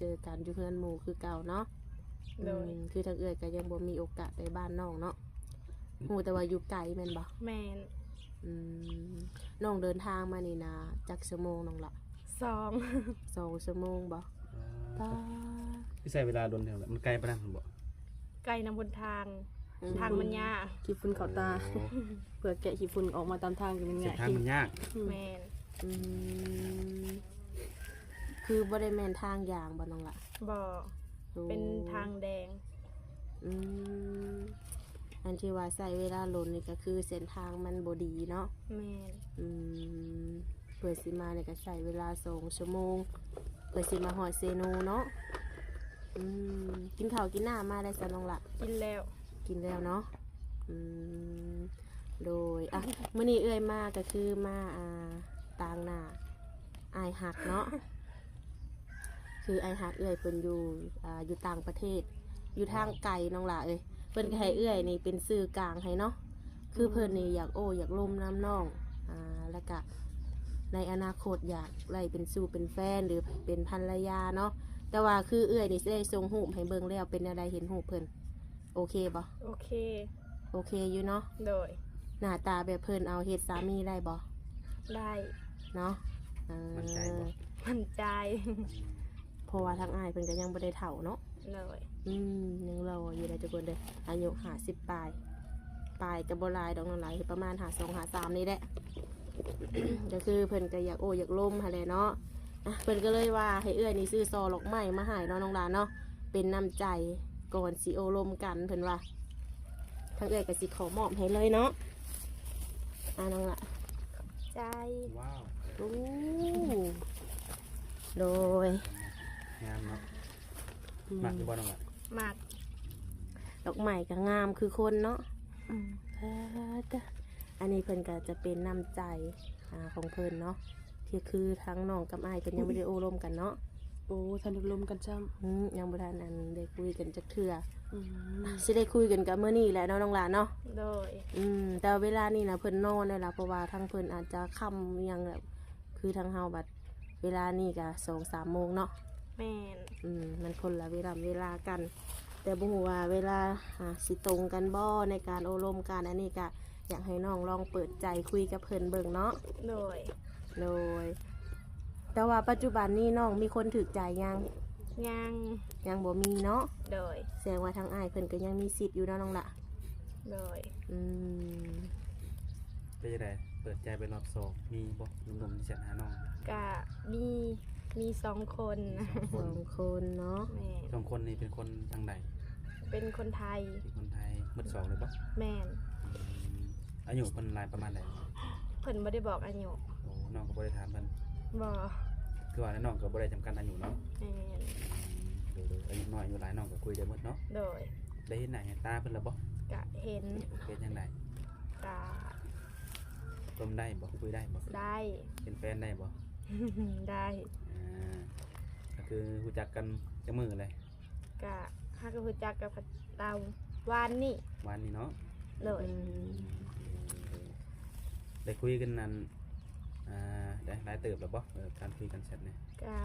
เจอกันอยู่เฮือนหมู่คือเก่าเนาะคือทางเอื้อยก็ยังบ่มีโอกาสไปบ้านน้องเนาะฮู้แต่ว่าอยู่ไกลแม่นบ่ แม่นน้องเดินทางมานี่นะจักชั่วโมงน้องละ2 ชั่วโมงบ่ป้าที่ใช้เวลาโดนแถวมันไกลปานนั้นบ่ไกลนำบนทางมันยากขี้ฝุ่นเข้าตาเพื่อแกะขี้ฝุ่นออกมาตามทางก็มันง่ายทางมันยากแม่นคือบ่ได้แม่นทางยางบ่น้องละบ่เป็นทางแดงอันที่ว่าใส่เวลาหล่นนี่ก็คือเส้นทางมันบ่ดีเนาะแม่นเพื่อสิมาเนี่ยก็ใช้เวลา2 ชั่วโมงเพื่อสิมาฮอดเซโนเนาะกินข้าวกินน้ำมาได้ซะน้องละกินแล้วเนาะโดยมื้อนี้เอื้อยมาก็คือมาต่างหน้าอายหักเนาะคืออายหักเอื้อยเพิ่นอยู่ต่างประเทศอยู่ทางไกลน้องละเพิ่นก็ให้เอื้อยนี่เป็นสื่อกลางให้เนาะคือเพิ่นนี่อยากล่มน้ำน้องแล้วก็ในอนาคตอยากไล่เป็นสู่เป็นแฟนหรือเป็นภรรยาเนาะแต่ว่าคือเอื้อยนี่ได้ส่งรูปให้เบิ่งแล้วเป็นอะไรเห็นรูปเพิ่นโอเคบ่โอเคอยู่เนาะโดยหน้าตาแบบเพิ่นเอาเฮ็ดสามีได้บ่ได้เนาะมั่นใจบ่มั่นใจเพราะว่าทางอ้ายเพิ่นก็ยังบ่ได้เฒ่าเนาะเลยยังรออยู่ได้ทุกคนเด้ออายุ50ปลายก็บ่หลายดอกน้องหลายประมาณ52 53นี่แหละ ก็คือเพิ่นก็อยากล่มหั่นแหละเนาะเพิ่นก็เลยว่าให้เอื้อยนี่ซื้อซอดอกไม้มาให้เนาะน้องหลานเนาะเป็นน้ำใจก่อนสิโอลมกันเพิ่นว่าทางเอื้อยก็สิขอมอบให้เลยเนาะน้องละใจว้าวโดยงามเนาะมักอยู่บ่น้องละมักดอกไม้ก็งามคือคนเนาะอันนี้เพิ่นก็จะเป็นน้ำใจของเพิ่นเนาะที่คือทั้งน้องกับอ้ายเพิ่นยังไม่ได้โอลมกันเนาะทันได้ลมกันจ้ำยังบ่ทันได้คุยกันจักเทื่อสิได้คุยกันกับมื้อนี้แหละเนาะน้องหลานเนาะโดยแต่เวลานี้นะเพิ่นนอนได้ล่ะเพราะว่าทั้งเพิ่นอาจจะค่ำยังแบบคือทั้งเฮาบัดเวลานี้ก็ 2-3 โมงเนาะแม่นมันคนละเวลากันแต่บ่ฮู้ว่าเวลาสิตรงกันบ่ในการโอลมกันอันนี้ก็อยากให้น้องลองเปิดใจคุยกับเพิ่นเบิ่งเนาะโดยแต่ว่าปัจจุบันนี้น้องมีคนถูกใจยังบ่มีเนาะโดยแสดงว่าทางอ้ายเพิ่นก็ยังมีสิทธิ์อยู่เนาะน้องละโดยเป็นจังได๋เปิดใจไปรอบ2มีบ่หนุ่มๆที่จะหาน้องก็มี2 คน2 คนเนาะแม่2 คนนี่เป็นคนทางใดเป็นคนไทยหมด2เลยบ่แม่นอายุเพิ่นหลายประมาณใดเพิ่นบ่ได้บอกอายุน้องก็บ่ได้ถามเพิ่นบ่คือว่าน้องก็บ่ได้จำกัดอายุเนาะแม่นอายุน้อยอายุหลายน้องก็คุยได้หมดเนาะโดยได้เห็นหน้าเห็นตาเพิ่นแล้วบ่ก็เห็นเป็นจังได๋ก็ร่วมได้บ่คุยได้บ่ได้เป็นแฟนได้บ่ได้ก็คือรู้จักกันจักมื้อเลยก็ฮักก็รู้จักกับตาวานนี่เนาะเลยได้คุยกันนั้นได้หลายเติบแล้วบ่การคุยกันเสร็จเนี่ยก็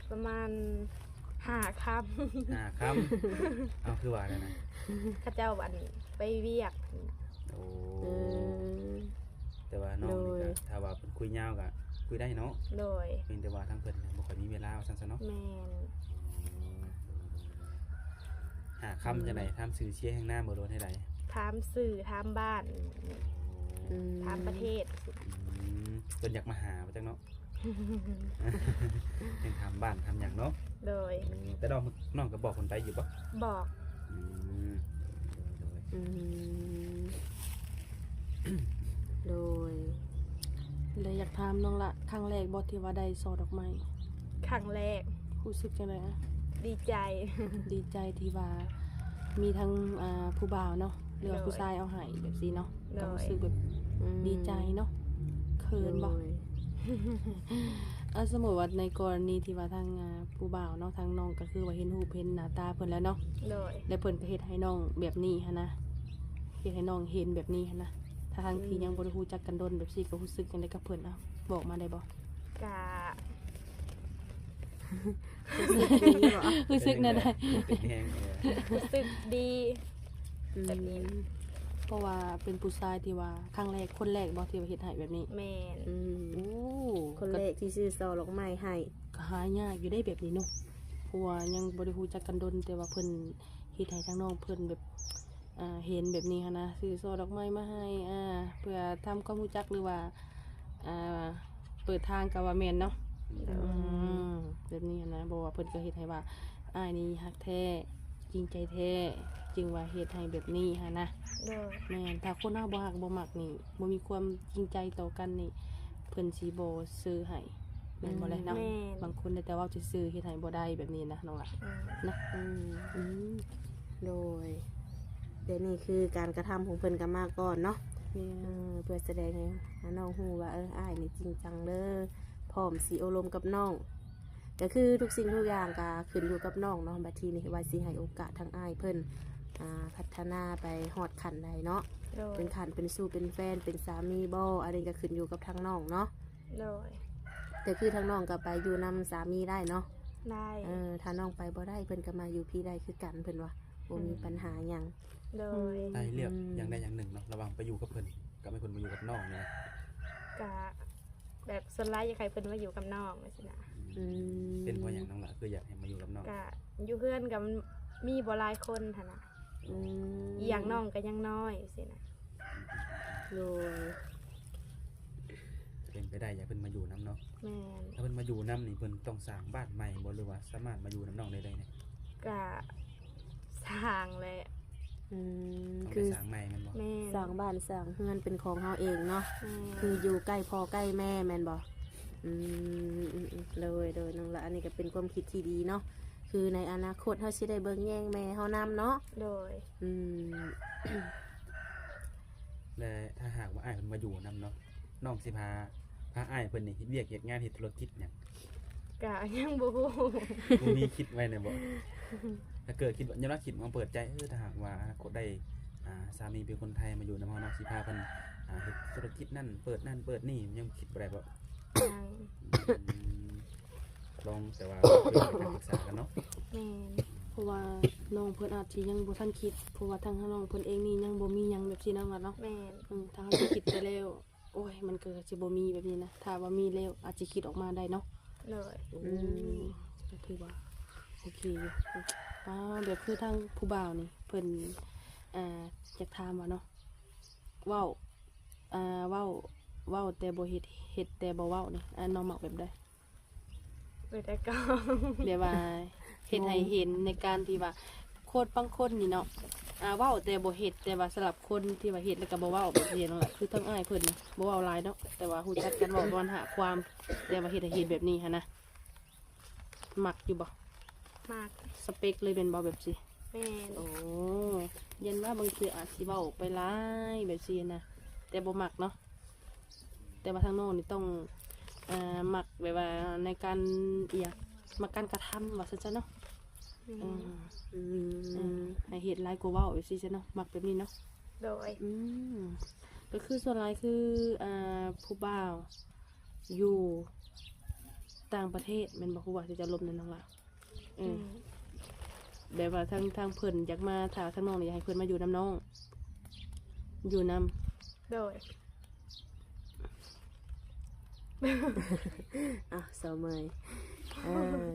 ประมาณ5 คำเอาคือว่าได้นะข้าเจ้าวันไปเวียกแต่ว่าน้องนี่ก็ถ้าว่าเพิ่นคุยยาวก็คุยได้เนาะโดยเพียงแต่ว่าทางเพิ่นบ่ค่อยมีเวลาว่าซั่นซะเนาะแม่นคำจังได๋ถามชื่อเสียงแห่งหน้าบ่โดนให้ใดถามสื่อถามบ้านถามประเทศเพิ่นอยากมาหาว่าจังเนาะเป็นถามบ้านถามหยังเนาะโดยแต่น้องก็บอกคนไปอยู่บ่บอกโดยเลยอยากถามน้องละครั้งแรกบ่ที่ว่าได้ซอดอกไม้ครั้งแรกรู้สึกจังได๋ดีใจที่ว่ามีทั้งผู้บ่าวเนาะหรือผู้ชายเอาให้แบบซี่เนาะก็รู้สึกแบบดีใจเนาะเขินบ่สมมุติว่าในกรณีที่ว่าทางผู้บ่าวเนาะทางน้องก็คือว่าเห็นรูปเห็นหน้าตาเพิ่นแล้วเนาะแล้วเพิ่นก็เฮ็ดให้น้องแบบนี้หั่นนะเฮ็ดให้น้องเห็นแบบนี้หั่นนะถ้าทางที่ยังบ่ได้รู้จักกันดนแบบซี่ก็รู้สึกจังได๋กับเพิ่นบอกมาได้บ่ก็ รู้สึกดีบ่ รู้สึกนั่นได้ เป็นแฮง รู้สึกดี อืม แบบนี้นะ เพราะว่าเป็นผู้ชายที่ว่าครั้งแรกคนแรกบ่ที่ว่าเฮ็ดให้แบบนี้ แม่น อืม โอ้ คนแรกที่ซื้อซอดอกไม้ให้ ก็หายากอยู่ได้แบบนี้เนาะเพราะว่ายังบ่ได้ฮู้จักกันดนแต่ว่าเพิ่นเฮ็ดให้ทางน้องเพิ่นแบบเห็นแบบนี้หั้นนะซื้อช่อดอกไม้มาให้เพื่อทำความรู้จักหรือว่าเปิดทางก็ว่าแม่นเนาะแบบนี้หั้นนะบอกว่าเพิ่นก็เฮ็ดให้ว่าอ้ายนี่ฮักแท้จริงใจแท้จึงว่าเฮ็ดให้แบบนี้หั้นนะ โดย แม่นถ้าคนเฮาบ่ฮักบ่มักนี่บ่มีความจริงใจต่อกันนี่เพิ่นสิบ่ซื้อให้แม่นบ่แลเนาะ แม่น บางคนได้แต่เว่าซื่อๆเฮ็ดให้บ่ได้แบบนี้นะน้องล่ะ อืม นะ อืม อืม โดยเดี๋ยวนี้คือการกระทำของเพิ่นกันมาก่อนเนาะ แม่น เพื่อแสดงให้น้องฮู้ว่าอ้ายนี่จริงจังเด้อพร้อมสิอบรมกับน้องก็คือทุกสิ่งทุกอย่างก็ขึ้นอยู่กับน้องเนาะบัดทีนี้ว่าสิให้โอกาสทางอ้ายเพิ่นพัฒนาไปฮอดขั้นใดเนาะ โดย เป็นขั้นเป็นสู่เป็นแฟนเป็นสามีบ่อันนี้ก็ขึ้นอยู่กับทางน้องเนาะ โดย แต่คือทางน้องก็ไปอยู่นำสามีได้เนาะ ได้ ถ้าน้องไปบ่ได้เพิ่นก็มาอยู่พี่ได้คือกันเพิ่นว่าบ่มีปัญหาหยัง โดย ได้เลือกอย่างใดอย่างหนึ่งเนาะระหว่างไปอยู่กับเพิ่นกับให้เพิ่นมาอยู่กับน้องเนี่ย กะแบบสวนไลด์อยากให้เพิ่นมาอยู่กับน้องจังซี่นะ อืม เป็นเพราะอย่างน้องล่ะคืออยากให้มาอยู่กับน้อง กะอยู่เพื่อนกับมีบ่หลายคนหั่นน่ะ อืม อีหยังน้องก็ยังน้อยสินะ โดย เป็นไปได้อยากเพิ่นมาอยู่น้ำเนาะ แม่น ถ้าเพิ่นมาอยู่น้ำนี่เพิ่นต้องสร้างบ้านใหม่บ่หรือว่าสามารถมาอยู่น้ำน้องได้เลยเนี่ย กะสร้างแหละ อืม ต้อง คื ได้ อ สร้างใหม่แมันบ่ แม่น สร้างบ้านสร้างเฮือนเป็นของเฮาเองเนาะ แม่น คืออยู่ใกล้พ่อใกล้แม่แม่นบ่เลยน้องละอันนี้ก็เป็นความคิดที่ดีเนาะคือในอนาคตเฮาสิได้เบิ่งแย่งแม่เฮานํเนาะ โดย อืม และถ้าหากว่าอ้ายเพิ่นมาอยู่น้ำเนาะน้องสิพาอ้ายเพิ่นนี่เฮ็ดเวียกเฮ็ดงานเฮ็ดธุรกิจหยัง กะยังบ่ฮู้ บ่มีคิดไว้เนี่ยบ่ถ้าเกิดคิดว่ายังว่าคิดมาเปิดใจถ้าหากว่าอนาคตได้สามีเป็นคนไทยมาอยู่นำเฮาเนาะสิพาเพิ่นเฮ็ดธุรกิจนั่นเปิดนั่นเปิดนี่ยังคิดบ่ได้บ่ ยัง ลองแต่ว่าเพื่อนไปศึกษากันเนาะ แม่น เพราะว่าน้องเพิ่นอาจสิยังบ่ทันคิดเพราะว่าทางน้องเพิ่นเองนี่ยังบ่มีหยังแบบสินั่นล่ะเนาะ แม่น ถ้าเฮาสิคิดไปแล้ว โอ้ยมันก็สิบ่มีแบบนี้นะถ้าว่ามีแล้วอาจสิคิดออกมาได้เนาะ โดย ก็ถือว่าโอเคอยู่แบบคือทางผู้บ่าวนี่เพิ่นอยากถามว่าเนาะเว้าเว้าแต่บ่เฮ็ดแต่บ่เว้านี่น้องมักแบบใด ไปแต่ก็ เดี๋ยวว่าเฮ็ดให้เห็นในการที่ว่าโคตรบางคนนี่เนาะเว้าแต่บ่เฮ็ดแต่ว่าสำหรับคนที่ว่าเฮ็ดแล้วก็บ่เว้าแบบนี้เนาะคือทั้งอ้ายเพิ่นนี่บ่เว้าหลายเนาะแต่ว่าฮู้จักกันเว้าตอนหาความแต่ว่าเฮ็ดให้เห็นแบบนี้หันนะมักอยู่บ่ มาก สเปคเลยเป็นบ่แบบสิ แม่น โอ้ยันว่าบางทีอาจสิเว้าไปหลายแบบสินะแต่บ่มักเนาะแต่ว่าทางโน้นนี่ต้องมักแบบว่าในการมักการกระทำว่าซั่นซะเนาะ แม่ อื น มให้เฮ็ดหลายกว่าเว้าแบบสิซะเนาะมักแบบนี้เนาะ โดย ก็คือส่วนหลายคือผู้บ่าวอยู่ต่างประเทศแม่นบ่ฮู้ว่าสิจะลบนั่นน้องล่ะแบบว่าทางเพิ่นอยากมาถ้าทางน้องนี่อยากให้เพิ่นมาอยู่นํน้องอยู่นํ โดย เสมย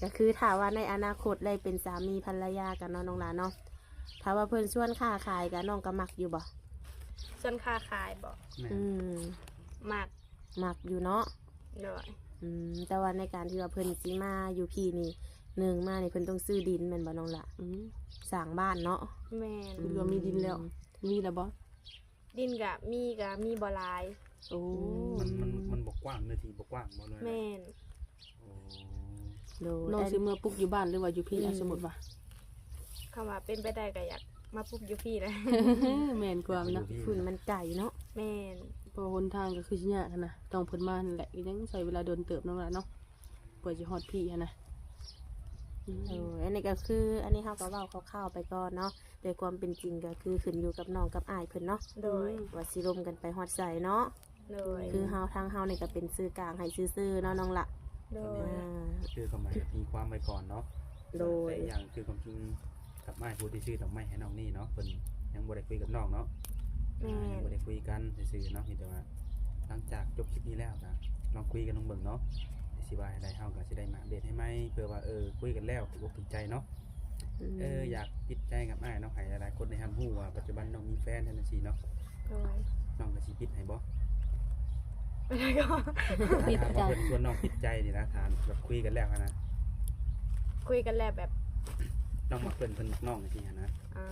ก็คือถ้าว่าในอนาคตได้เป็นสามีภรรยากันเนาะน้องหลานเนาะถ้าว่าเพิ่นชวนค้าขายกันน้องก็มักอยู่บ่ ส่วนค่าขายบ่ แม่ มาก มักอยู่เนาะ โดย แต่ว่าในการที่ว่าเพิ่นสิมาอยู่พี่นี่หนึ่งมานี่เพิ่นต้องซื้อดินแม่นบ่น้องล่ะสร้างบ้านเนาะ แม่น หรือว่ามีดินแล้วมีแล้วบ่ ดินกะมีบ่หลาย โอ้ มันบ่กว้างเนื้อที่บ่กว้างบ่เลย แม่น โอ้ โดย น้องสิเมื่อปลุกอยู่บ้านหรือว่าอยู่พี่สมมุติว่า คำว่าเป็นไปได้ก็อยากมาปุ๊บอยู่พี่เลย แม่นกว่านะ ฝุ่นมันไก่เนาะ แม่น เพราะหนทางก็คือสิยากหั้นนะต้องเพิ่นมานั่นแหละอีหยังใช้เวลาเดินเติบน้องล่ะเนาะเปิดสิฮอดพี่หั้นนะ อันนี้ก็คืออันนี้เฮาก็เว้าคร่าวๆไปก่อนเนาะแต่ความเป็นจริงก็คือขึ้นอยู่กับน้องกับอ้ายเพิ่นเนาะ โดย ว่าสิร่วมกันไปฮอดใส่เนาะ โดย คือเฮาทางเฮานี่ก็เป็นสื่อกลางให้ซื่อๆเนาะน้องละ โด ตอน ย นี้คือความหมายตีความไว้ก่อนเนาะ โดย แต่อย่างคือความจริงกับไม้ผู้ที่ชื่อดอกไม้ให้น้องนี่เนาะเพิ่นยังบ่ได้คุยกับน้องเนาะ แม่ ยังบ่ได้คุยกันซื่อๆเนาะมีแต่ว่าหลังจากจบคลิปนี้แล้วก็ลองคุยกันลองเบิ่งเนาะสิว่าให้ได้เฮาก็สิได้มาอัปเดตให้ไหมเพื่อว่าคุยกันแล้วถูกอกถูกใจเนาะอยากปิดใจกับอ้ายเนาะให้หลายๆคนได้ฮู้ว่าปัจจุบันน้องมีแฟนจังซี่เนาะ โดย น้องก็สิปิดให้บ่ แล้วก็ ปิดใจ ถ้าเพิ่นชวนน้องปิดใจนี่นะถามแบบคุยกันแล้วนะ คุยกันแล้วแบบ น้องมักเพิ่นมักน้องจังซี่นะ อ่า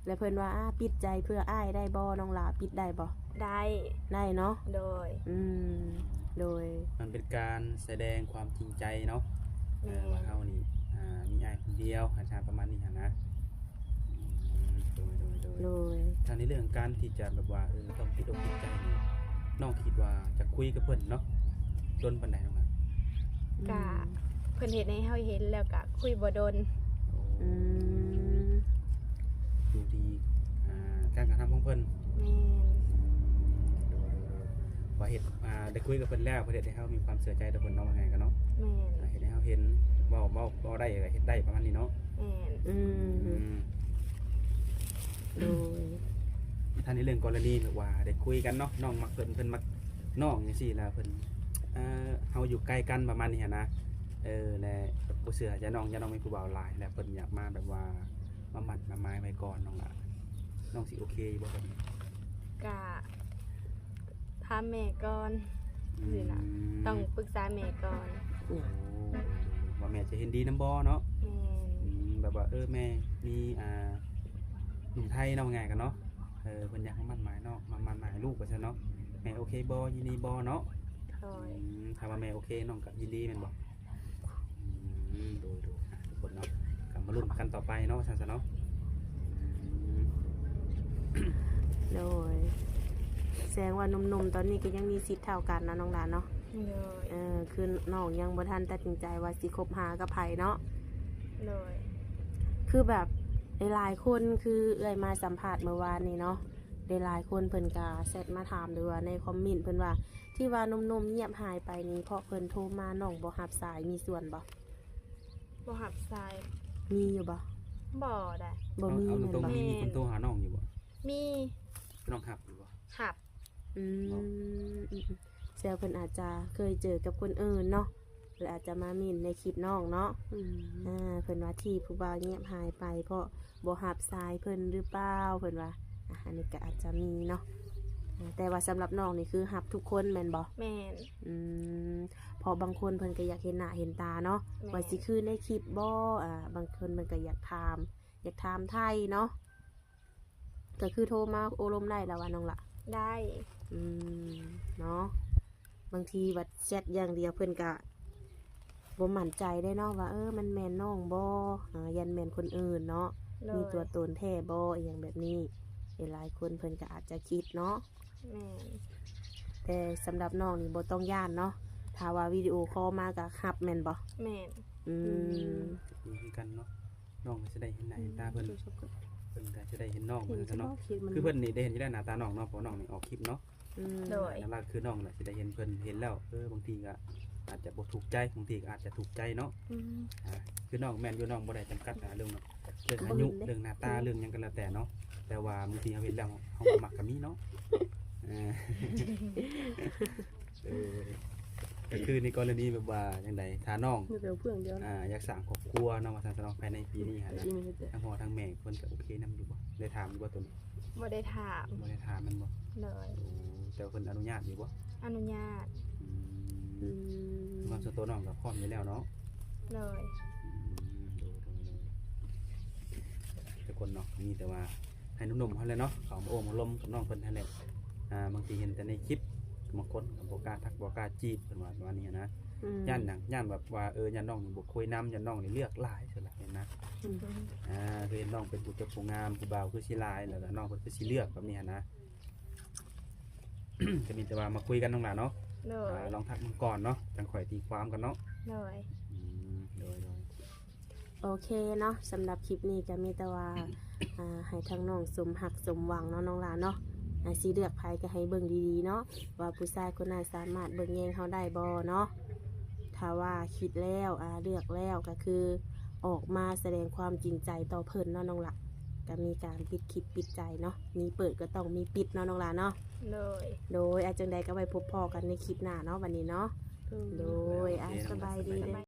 แล้วเพิ่นว่าปิดใจเพื่ออ้ายได้บ่น้องหลาปิดได้บ่ ได้ ได้เนาะ โดย โดย มันเป็นการแสดงความจริงใจเนาะ แม่ ว่าเฮานี่มีอ้ายคนเดียวอาจารย์ประมาณนี้หั่นนะโดย โดย ทางในเรื่องการที่จะแบบว่าต้องปิดอกปิดใจนี่น้องคิดว่าจะคุยกับเพิ่นเนาะโดนปานใดน้องล่ะ กะเพิ่นเฮ็ดให้เฮาเห็นแล้วก็คุยบ่โดน อืม อยู่ที่การกระทำของเพิ่น แม่น ว่าเฮ็ดได้คุยกับเพิ่นแล้วเพิ่นเฮ็ดให้เฮามีความเชื่อใจต่อเพิ่นเนาะว่าไงกันเนาะ แม่น เฮ็ดให้เฮาเห็นเว้าได้ก็เฮ็ดได้ประมาณนี้เนาะ แม่น อืมโดย ถ้าในเรื่องกรณีแบบว่าได้คุยกันเนาะน้องมักเพิ่นมักน้องจังซี่แล้วเพิ่นเฮาอยู่ใกล้กันประมาณนี้หันนะและบ่เชื่อจะน้องมีผู้บ่าวหลายแล้วเพิ่นอยากมาแบบว่ามาหมั่นมาหมายไว้ก่อนน้องล่ะน้องสิโอเคบ่แบบนี้ กะถามแม่ก่อนสิล่ะต้องปรึกษาแม่ก่อน โอ้ว่าแม่จะเห็นดีนํบ่เนาะ แม่น แบบว่าแม่มีหนุ่มไทยเนาะง่ายกันเนาะเพิ่นอยากมาหมั่นหมายเนาะมาหมั่นหมายลูกว่าซั่นเนาะแม่โอเคบ่ยินดีบ่เนาะ โดย ถ้าว่าแม่โอเคน้องก็ยินดีแม่นบ่ดูทุกคนเนาะกลับมาลุ้นกันต่อไปเนาะซั่นซะเนาะ โดยแสดงว่าหนุ่มๆตอนนี้ก็ยังมีสิทธิ์เท่ากันนะน้องหลานเนาะ โดย คือน้องยังบ่ทันตัดสินใจว่าสิคบหากับไผเนาะ โดย คือแบบหลายๆคนคือมาสัมภาษณ์เมื่อวานนี้เนาะหลายๆคนเพิ่นก็แชทมาถามด้วยว่าในคอมเมนต์เพิ่นว่าที่ว่าหนุ่มๆเงียบหายไปนี้เพราะเพิ่นโทรมาน้องบ่รับสายมีส่วนบ่ บ่หับสาย มีอยู่บ่ บ่ได้ บ่มี เอา แม่น ตรง บ่ ๆมีคนโทรหาน้องอยู่บ่ มี น้องหับอยู่บ่ หับ อืมแซวเพิ่นอาจจะเคยเจอกับคนอื่นเนาะหรืออาจจะมาหมิ่นในคลิปน้องเนาะเพิ่นว่าที่ผู้บ่าวเงียบหายไปเพราะบ่รับสายเพิ่นหรือเปล่าเพิ่นว่าอันนี้ก็อาจจะมีเนาะแต่ว่าสำหรับน้องนี่คือรับทุกคนแม่นบ่ แม่น เพอบางคนเพิ่นก็อยากเห็นหน้าเห็นตาเนาะ แม่ ว่าสิคือในคลิปบ่บางคนมันก็อยากถามไทยเนาะก็คือโทรมาโอลมได้แล้วว่าน้องละ ได้ เนาะบางทีวัดแชทอย่างเดียวเพิ่นก็บ่มั่นใจได้เนาะว่ามันแม่นน้องบ่ยันแม่นคนอื่นเนาะ โด มี ย ตัวตนแท้บ่อหย่างแบบนี้หลายคนเพิ่นก็อาจจะคิดเนาะ แม่น แต่สำหรับน้องนี่บ่ต้องย่านเนาะถ้าว่าวิดีโอคอลมาก็รับแม่นบ่ แม่น ดีคือกันเนาะน้องก็จะได้เห็นหน้าเห็นตาเพิ่นก็จะได้เห็นน้องเหมือนกันเนาะคือเพิ่นนี่ได้เห็นอยู่แล้วหน้าตาน้องเนาะเพราะน้องนี่ออกคลิปเนาะ โดย นั่นล่ะคือน้องน่ะสิได้เห็นเพิ่นเห็นแล้วบางทีก็อาจจะบ่ถูกใจบางทีก็อาจจะถูกใจเนาะคือน้องแม่นอยู่น้องบ่ได้จำกัดเรื่องอายุเรื่องหน้าตาเรื่องหยังก็แล้วแต่เนาะแต่ว่าบางทีเฮาเห็นแล้วเฮาบ่มักก็มีเนาะก็คือในกรณีแบบว่าจังไดถ้าน้อง มีแต่เพื่อนเดียวนะ อยากสร้างครอบครัวน้องว่าซั่นซะเนาะภายในปีนี้หั่นนะ อีเมลแต่ ทั้งพ่อทั้งแม่เพิ่นก็โอเคนำอยู่บ่ได้ถามอยู่บ่ตัวนี้ บ่ได้ถาม บ่ได้ถามมันบ่ โดย แต่เพิ่นอนุญาตอยู่บ่ อนุญาต ความส่วนตัวน้องก็พร้อมอยู่แล้วเนาะ โดย ทุกคนเนาะมีแต่ว่าให้หนุ่มๆเขาเลยเนาะเขามาโอ้มาล้มกับน้องเพิ่นนั่นแหละบางทีเห็นแต่ในคลิปบางคนก็บ่กล้าทักบ่กล้าจีบเพิ่นว่าประมาณนี้นะย่านหยังย่านแบบว่าย่านน้องนี่บ่คุยนำย่านน้องนี่เลือกหลายซั่นล่ะเห็นนะคือเห็นน้องเป็นผู้เจ้าผู้งามผู้บ่าวคือสิหลายแล้วก็น้องเพิ่นคือสิเลือกแบบนี้นะ ก็มีแต่ว่ามาคุยกันน้องหล่ะเนาะ โดย ลองทักมันก่อนเนาะจังค่อยตีความกันเนาะ โดย โดย โอเคเนาะสำหรับคลิปนี้ก็มีแต่ว่าให้ทั้งน้องสมหักสมหวังเนาะน้องหลานเนาะสิเลือกไผก็ให้เบิ่งดีๆเนาะว่าผู้ชายคนนั้นสามารถเบิ่งแยงเฮาได้บ่เนาะ ถ้าว่าคิดแล้วเลือกแล้วก็คือออกมาแสดงความจริงใจต่อเพิ่นเนาะน้องละก็มีการปิดคิดปิดใจเนาะมีเปิดก็ต้องมีปิดเนาะน้องละเนาะโดยอาจังใดก็ไว้พบพอกันในคลิปหน้าเนาะวันนี้เนาะโดยสบายดีเด้อ